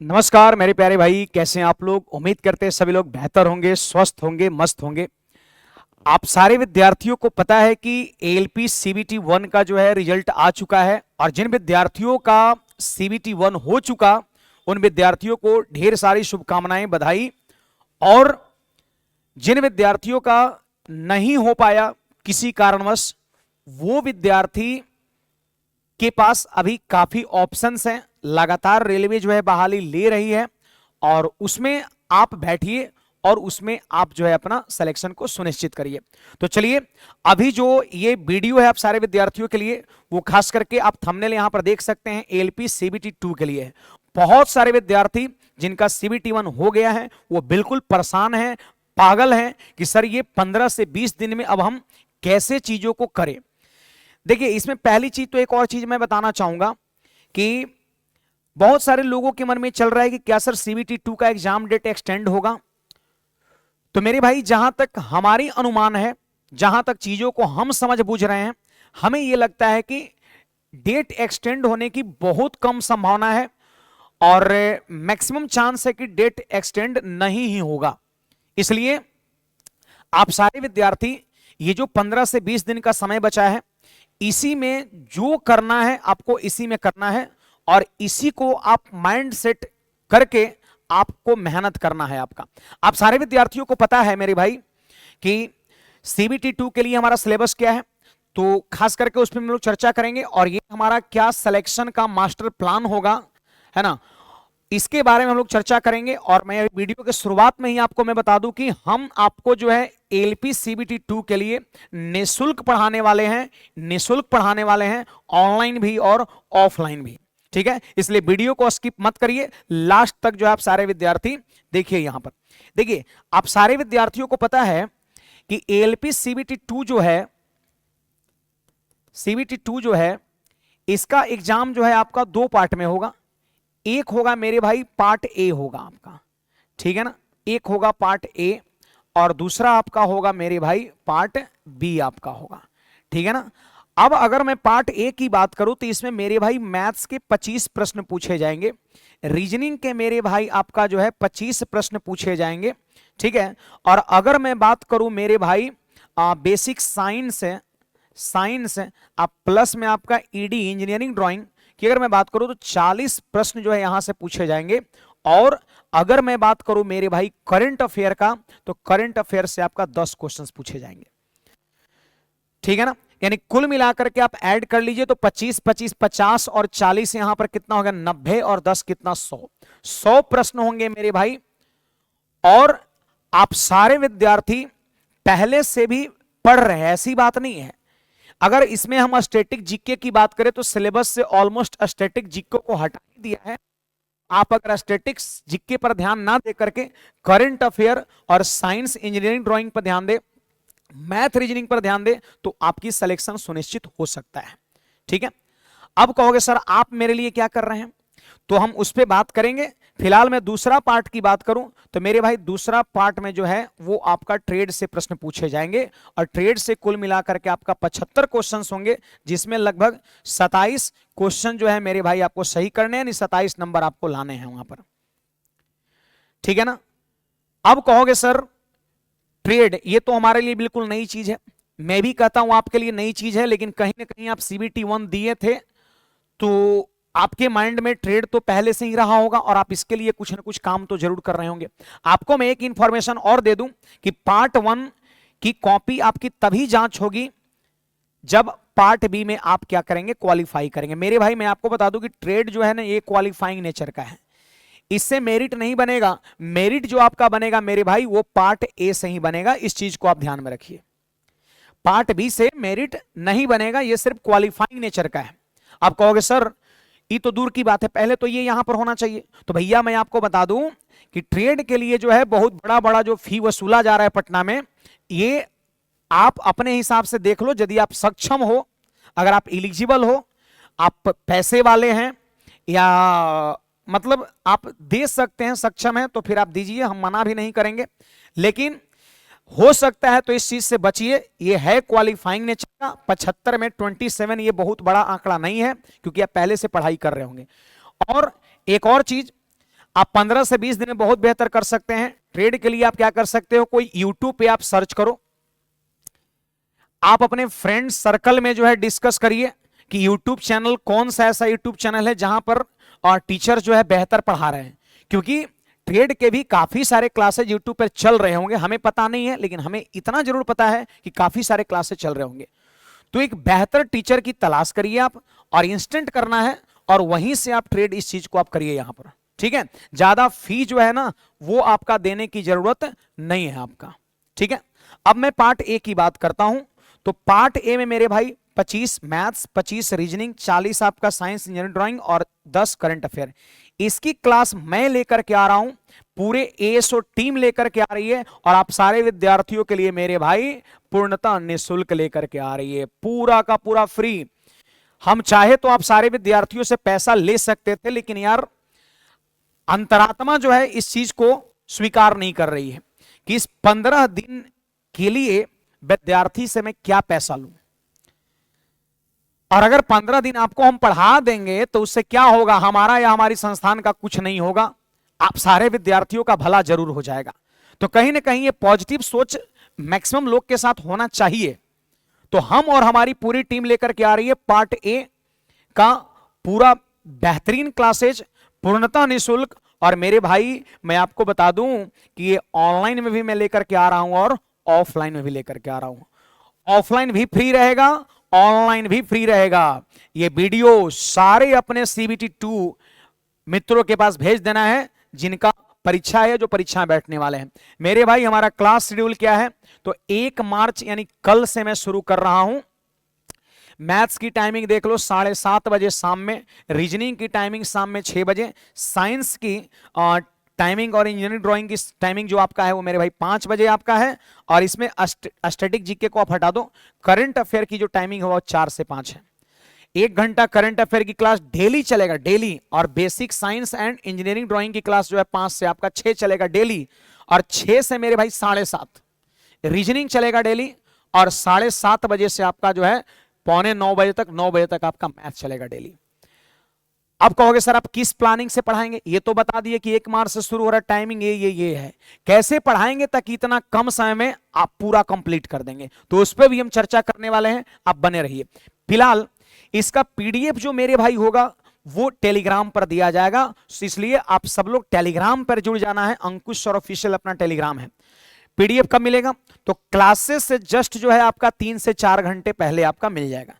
नमस्कार मेरे प्यारे भाई, कैसे हैं आप लोग। उम्मीद करते हैं सभी लोग बेहतर होंगे, स्वस्थ होंगे, मस्त होंगे। आप सारे विद्यार्थियों को पता है कि एएलपी सीबीटी 1 का जो है रिजल्ट आ चुका है, और जिन विद्यार्थियों का सीबीटी 1 हो चुका उन विद्यार्थियों को ढेर सारी शुभकामनाएं, बधाई। और जिन विद्यार्थियों का नहीं हो पाया किसी कारणवश, वो विद्यार्थी के पास अभी काफी ऑप्शंस हैं। लगातार रेलवे जो है बहाली ले रही है, और उसमें आप बैठिए और उसमें आप जो है अपना सिलेक्शन को सुनिश्चित करिए। तो चलिए, अभी जो ये वीडियो है आप सारे विद्यार्थियों के लिए, वो खास करके आप थंबनेल यहां पर देख सकते हैं, एएलपी सीबीटी 2 के लिए है। बहुत सारे विद्यार्थी जिनका सीबीटी 1 हो गया है वो बिल्कुल परेशान हैं, पागल हैं कि सर ये 15 से 20 दिन में अब हम कैसे चीजों को करें। देखिए, इसमें पहली चीज तो एक और चीज मैं बताना चाहूंगा कि बहुत सारे लोगों के मन में चल रहा है कि क्या सर सीबीटी 2 का एग्जाम डेट एक्सटेंड होगा। तो मेरे भाई, जहां तक हमारी अनुमान है, जहां तक चीजों को हम समझ बूझ रहे हैं, हमें यह लगता है कि डेट एक्सटेंड होने की बहुत कम संभावना है, और मैक्सिमम चांस है कि डेट एक्सटेंड नहीं ही होगा। इसलिए आप सारे विद्यार्थी, ये जो 15 से 20 दिन का समय बचा है, इसी में जो करना है आपको इसी में करना है, और इसी को आप माइंड सेट करके आपको मेहनत करना है। आप सारे विद्यार्थियों को पता है मेरे भाई कि सीबीटी 2 के लिए हमारा सिलेबस क्या है, तो खास करके उस पर हम लोग चर्चा करेंगे, और ये हमारा क्या सिलेक्शन का मास्टर प्लान होगा, है ना, इसके बारे में हम लोग चर्चा करेंगे। और मैं वीडियो के शुरुआत में ही आपको मैं बता दूं कि हम आपको जो है एएलपी सीबीटी 2 के लिए निःशुल्क पढ़ाने वाले हैं, निःशुल्क पढ़ाने वाले हैं, ऑनलाइन भी और ऑफलाइन भी। ठीक है, इसलिए वीडियो को स्किप मत करिए, लास्ट तक जो है आप सारे विद्यार्थी देखिए। यहां पर देखिए, आप सारे विद्यार्थियों को पता है कि एएलपी सीबीटी 2 जो है, सीबीटी 2 जो है, इसका एग्जाम जो है आपका दो पार्ट में होगा। एक होगा मेरे भाई पार्ट ए होगा आपका, ठीक है ना, एक होगा पार्ट ए, और दूसरा आपका होगा मेरे भाई पार्ट बी आपका होगा, ठीक है ना। अब अगर मैं पार्ट ए की बात करूं तो इसमें मेरे भाई मैथ्स के 25 प्रश्न पूछे जाएंगे, रीजनिंग के मेरे भाई आपका जो है 25 प्रश्न पूछे जाएंगे, ठीक है। और अगर मैं बात करूं मेरे भाई बेसिक साइंस है, साइंस है, आप प्लस में आपका ईडी इंजीनियरिंग ड्राइंग की अगर मैं बात करूं तो 40 प्रश्न जो है यहां से पूछे जाएंगे। और अगर मैं बात करूं मेरे भाई करंट अफेयर का, तो करंट अफेयर से आपका 10 क्वेश्चंस पूछे जाएंगे, ठीक है ना। यानी कुल मिलाकर के आप ऐड कर लीजिए तो 25 25 50 और 40 यहां पर कितना होगा 90, और 10 कितना 100 प्रश्न होंगे मेरे भाई। और आप सारे विद्यार्थी पहले से भी पढ़ रहे हैं, ऐसी बात नहीं है। अगर इसमें हम स्टैटिक जीके की बात करें तो सिलेबस से ऑलमोस्ट स्टैटिक जीके को हटा ही दिया है। आप अगर स्टैटिक्स जीके पर ध्यान ना दे करके करंट अफेयर और साइंस इंजीनियरिंग ड्राइंग पर ध्यान दे, मैथ रीजनिंग पर ध्यान दे, तो आपकी सिलेक्शन सुनिश्चित हो सकता है, ठीक है। अब कहोगे सर आप मेरे लिए क्या कर रहे हैं, तो हम उस पर बात करेंगे। फिलहाल मैं दूसरा पार्ट की बात करूं तो मेरे भाई दूसरा पार्ट में जो है वो आपका ट्रेड से प्रश्न पूछे जाएंगे, और ट्रेड से कुल मिलाकर के आपका 75 क्वेश्चन होंगे, जिसमें लगभग 27 क्वेश्चन जो है मेरे भाई आपको सही करने हैं, यानी 27 नंबर आपको लाने हैं वहां पर, ठीक है ना। अब कहोगे सर ट्रेड ये तो हमारे लिए बिल्कुल नई चीज है, मैं भी कहता हूं आपके लिए नई चीज है, लेकिन कहीं ना कहीं आप सीबीटी 1 दिए थे तो आपके माइंड में ट्रेड तो पहले से ही रहा होगा, और आप इसके लिए कुछ ना कुछ काम तो जरूर कर रहे होंगे। आपको मैं एक इंफॉर्मेशन और दे दूं कि पार्ट 1 की कॉपी आपकी तभी जांच होगी जब पार्ट बी में आप क्या करेंगे, क्वालिफाई करेंगे। मेरे भाई मैं आपको बता दूं कि ट्रेड जो है ना ये क्वालिफाइंग नेचर का है, इससे मेरिट नहीं बनेगा। मेरिट जो आपका बनेगा मेरे भाई वो पार्ट ए से ही बनेगा, इस चीज को आप ध्यान में रखिए। पार्ट बी से मेरिट नहीं बनेगा, ये सिर्फ क्वालिफाइंग नेचर का है। आप कहोगे सर ये तो दूर की बात है, पहले तो ये यहां पर होना चाहिए। तो भैया मैं आपको बता दूं कि ट्रेड के लिए जो है बहुत बड़ा बड़ा जो फी वसूला जा रहा है पटना में, ये आप अपने हिसाब से देख लो। यदि आप सक्षम हो, अगर आप एलिजिबल हो, आप पैसे वाले हैं, या मतलब आप दे सकते हैं, सक्षम है, तो फिर आप दीजिए, हम मना भी नहीं करेंगे। लेकिन हो सकता है तो इस चीज से बचिए, ये है क्वालिफाइंग नेचर का। 75 में 27 ये बहुत बड़ा आंकड़ा नहीं है, क्योंकि आप पहले से पढ़ाई कर रहे होंगे। और एक और चीज, आप 15 से 20 दिन में बहुत बेहतर कर सकते हैं। ट्रेड के लिए आप क्या कर सकते हो, कोई यूट्यूब पे आप सर्च करो, आप अपने फ्रेंड सर्कल में जो है डिस्कस करिए कि यूट्यूब चैनल कौन सा ऐसा यूट्यूब चैनल है जहां पर टीचर जो है बेहतर पढ़ा रहे हैं। क्योंकि ट्रेड के भी काफी सारे क्लासेज यूट्यूब पर चल रहे होंगे, हमें पता नहीं है, लेकिन हमें इतना जरूर पता है कि काफी सारे क्लासेज चल रहे होंगे। तो एक बेहतर टीचर की तलाश करिए आप, और इंस्टेंट करना है, और वहीं से आप ट्रेड इस चीज को आप करिए यहां पर, ठीक है। ज्यादा फी जो है ना वो आपका देने की जरूरत नहीं है आपका, ठीक है। अब मैं पार्ट ए की बात करता हूं। तो पार्ट ए में मेरे भाई 25 मैथ्स, 25 रीजनिंग, 40 आपका साइंस इंजीनियरिंग ड्राइंग और 10 करंट अफेयर। इसकी क्लास मैं लेकर के आ रहा हूं, पूरे एएसओ टीम लेकर के आ रही है, और आप सारे विद्यार्थियों के लिए मेरे भाई पूर्णतः निःशुल्क लेकर के आ रही है, पूरा का पूरा फ्री। हम चाहे तो आप सारे विद्यार्थियों से पैसा ले सकते थे, लेकिन यार अंतरात्मा जो है इस चीज को स्वीकार नहीं कर रही है कि इस 15 दिन के लिए विद्यार्थी से मैं क्या पैसा लूं। और अगर 15 दिन आपको हम पढ़ा देंगे तो उससे क्या होगा, हमारा या हमारी संस्थान का कुछ नहीं होगा, आप सारे विद्यार्थियों का भला जरूर हो जाएगा। तो कहीं ना कहीं ये पॉजिटिव सोच मैक्सिमम लोग के साथ होना चाहिए। तो हम और हमारी पूरी टीम लेकर के आ रही है पार्ट ए का पूरा बेहतरीन क्लासेज, पूर्णतः निःशुल्क। और मेरे भाई मैं आपको बता दूं कि ये ऑनलाइन में भी मैं लेकर के आ रहा हूं और ऑफलाइन में भी लेकर के आ रहा हूं। ऑफलाइन भी फ्री रहेगा, ऑनलाइन भी फ्री रहेगा। ये वीडियो सारे अपने CBT 2 मित्रों के पास भेज देना है जिनका परीक्षा है, जो परीक्षा बैठने वाले हैं। मेरे भाई हमारा क्लास शेड्यूल क्या है, तो 1 मार्च यानी कल से मैं शुरू कर रहा हूं। मैथ्स की टाइमिंग देख लो 7:30 बजे शाम में, रीजनिंग की टाइमिंग शाम में 6 बजे, साइंस की टाइमिंग और इंजीनियरिंग ड्राइंग की टाइमिंग जो आपका है वो मेरे भाई 5 बजे आपका है। और इसमें स्टैटिक जीके को आप हटा दो, करंट अफेयर की जो टाइमिंग है वो 4 से 5 है। 1 घंटा करंट अफेयर की क्लास डेली चलेगा, डेली। और basic science and engineering drawing की क्लास जो है 5 से आपका 6 चलेगा डेली। और 6 से मेरे भाई 7:30 रीजनिंग चलेगा डेली। और 7:30 बजे से आपका जो है 8:45 बजे तक, 9 बजे तक आपका मैथ चलेगा डेली। अब कहोगे सर आप किस प्लानिंग से पढ़ाएंगे, ये तो बता दिए कि 1 मार्च से शुरू हो रहा है, टाइमिंग ये है। कैसे पढ़ाएंगे ताकि इतना कम समय में आप पूरा कंप्लीट कर देंगे, तो उस पर भी हम चर्चा करने वाले हैं, आप बने रहिए। फिलहाल इसका PDF जो मेरे भाई होगा वो टेलीग्राम पर दिया जाएगा, इसलिए आप सब लोग टेलीग्राम पर जुड़ जाना है। अंकुश सर ऑफिशियल अपना टेलीग्राम है। PDF कब मिलेगा, तो क्लासेस से जस्ट जो है आपका 3 से 4 घंटे पहले आपका मिल जाएगा।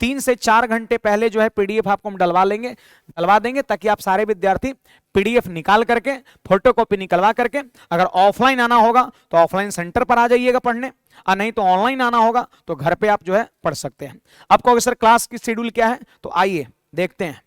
3 से 4 घंटे पहले जो है PDF आपको हम डलवा देंगे ताकि आप सारे विद्यार्थी PDF निकाल करके, फोटोकॉपी निकलवा करके, अगर ऑफलाइन आना होगा तो ऑफलाइन सेंटर पर आ जाइएगा पढ़ने, और नहीं तो ऑनलाइन आना होगा तो घर पे आप जो है पढ़ सकते हैं। अब कहोगे सर क्लास की शेड्यूल क्या है, तो आइए देखते हैं।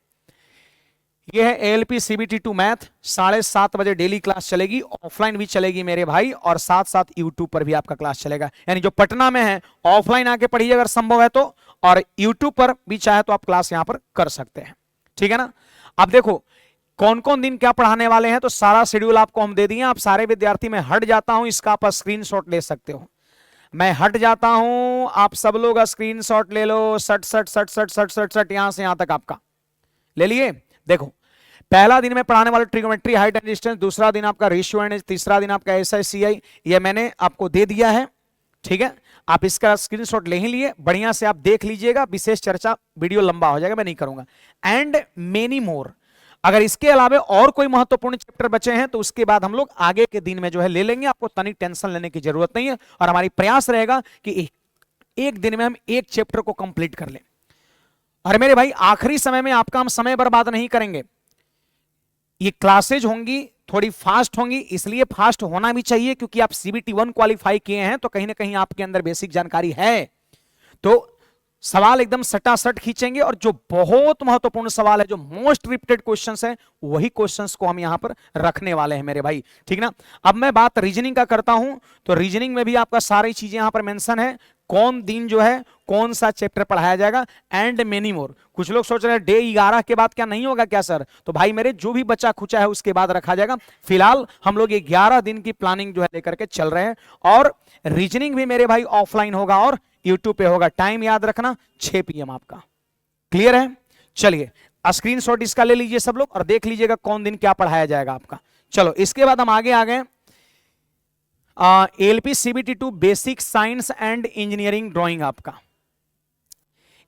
ये है ALP CBT 2 मैथ, 7:30 बजे डेली क्लास चलेगी, ऑफलाइन भी चलेगी मेरे भाई, और साथ साथ यूट्यूब पर भी आपका क्लास चलेगा। यानी जो पटना में है ऑफलाइन आके पढ़िए अगर संभव है तो, और यूट्यूब पर भी चाहे तो आप क्लास यहां पर कर सकते हैं, ठीक है ना। अब देखो कौन कौन दिन क्या पढ़ाने वाले हैं, तो सारा शेड्यूल आपको हम दे दिए। आप सारे विद्यार्थी, मैं हट जाता हूं, इसका आप स्क्रीनशॉट ले सकते हो। मैं हट जाता हूं, आप सब लोग स्क्रीनशॉट ले लो, सट सट सट सट सट सट सट यहां से यहां तक आपका ले लिए। देखो पहला दिन में पढ़ाने वाला ट्रिगोमेट्री, हाइट एंड डिस्टेंस, दूसरा दिन आपका रेशियो एंड, तीसरा दिन आपका SI CI, ये मैंने आपको दे दिया है, ठीक है। आप इसका स्क्रीनशॉट ले ही लिए, बढ़िया से आप देख लीजिएगा, विशेष चर्चा वीडियो लंबा हो जाएगा, मैं नहीं करूंगा। एंड मेनी मोर, अगर इसके अलावा और कोई महत्वपूर्ण चैप्टर बचे हैं तो उसके बाद हम लोग आगे के दिन में जो है ले लेंगे, आपको तनिक टेंशन लेने की जरूरत नहीं है। और हमारी प्रयास रहेगा कि एक दिन में हम एक चैप्टर को कंप्लीट कर लें। और मेरे भाई आखिरी समय में आपका हम समय बर्बाद नहीं करेंगे। ये क्लासेज होंगी थोड़ी फास्ट होंगी, इसलिए फास्ट होना भी चाहिए क्योंकि आप CBT 1 क्वालिफाई किए हैं, तो कहीं ना कहीं आपके अंदर बेसिक जानकारी है, तो सवाल एकदम सटासट खींचेंगे। और जो बहुत महत्वपूर्ण सवाल है, जो मोस्ट रिपीटेड क्वेश्चंस है, वही क्वेश्चंस को हम यहां पर रखने वाले हैं मेरे भाई, ठीक ना। अब मैं बात रीजनिंग का करता हूं, तो रीजनिंग में भी आपका सारी चीजें यहां पर मेंशन है, कौन दिन जो है कौन सा चैप्टर पढ़ाया जाएगा, एंड मेनी मोर। कुछ लोग सोच रहे हैं डे 11 के बाद क्या नहीं होगा क्या सर, तो भाई मेरे जो भी बचा खुचा है उसके बाद रखा जाएगा। फिलहाल हम लोग 11 दिन की प्लानिंग जो है लेकर के चल रहे हैं। और रीजनिंग भी मेरे भाई ऑफलाइन होगा और यूट्यूब पे होगा। टाइम याद रखना 6 PM आपका, क्लियर है। चलिए स्क्रीनशॉट इसका ले लीजिए सब लोग और देख लीजिएगा कौन दिन क्या पढ़ाया जाएगा आपका। चलो इसके बाद हम आगे आ गए LP CBT 2 basic science and engineering drawing आपका।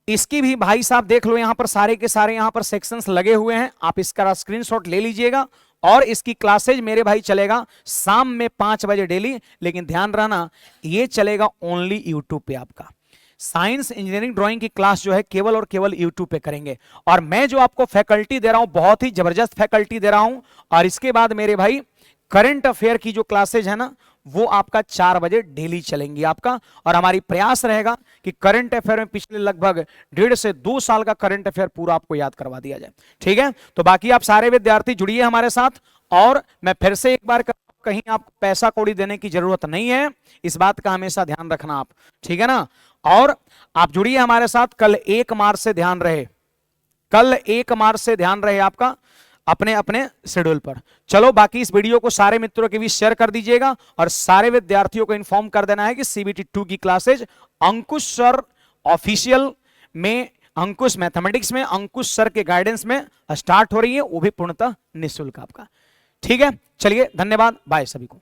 इसकी भी भाई साहब देख लो, यहां पर सारे के सारे यहां पर सेक्शंस लगे हुए हैं, आप इसका स्क्रीनशॉट ले लीजिएगा। और इसकी क्लासेज मेरे भाई चलेगा शाम में 5 बजे डेली, लेकिन ध्यान रहना ये चलेगा ओनली यूट्यूब पे आपका। साइंस इंजीनियरिंग ड्राइंग की क्लास जो है केवल और केवल यूट्यूब पे करेंगे। और मैं जो आपको फैकल्टी दे रहा हूं बहुत ही जबरदस्त फैकल्टी दे रहा हूं। और इसके बाद मेरे भाई करंट अफेयर की जो क्लासेज है ना वो आपका 4 बजे डेली चलेंगी आपका। और हमारी प्रयास रहेगा कि करंट अफेयर में पिछले लगभग 1.5 से 2 साल का करंट अफेयर पूरा आपको याद करवा दिया जाए, ठीक है। तो बाकी आप सारे विद्यार्थी जुड़िए हमारे साथ। और मैं फिर से एक बार कहीं आपको पैसा कौड़ी देने की जरूरत नहीं है, इस बात का हमेशा ध्यान रखना आप, ठीक है ना। और आप जुड़िए हमारे साथ। कल 1 मार्च से ध्यान रहे, कल 1 मार्च से ध्यान रहे आपका अपने अपने शेड्यूल पर। चलो बाकी इस वीडियो को सारे मित्रों के बीच शेयर कर दीजिएगा और सारे विद्यार्थियों को इन्फॉर्म कर देना है कि सीबीटी 2 की क्लासेज अंकुश सर ऑफिशियल में, अंकुश मैथमेटिक्स में अंकुश सर के गाइडेंस में स्टार्ट हो रही है, वो भी पूर्णतः निःशुल्क आपका, ठीक है। चलिए धन्यवाद, बाय सभी को।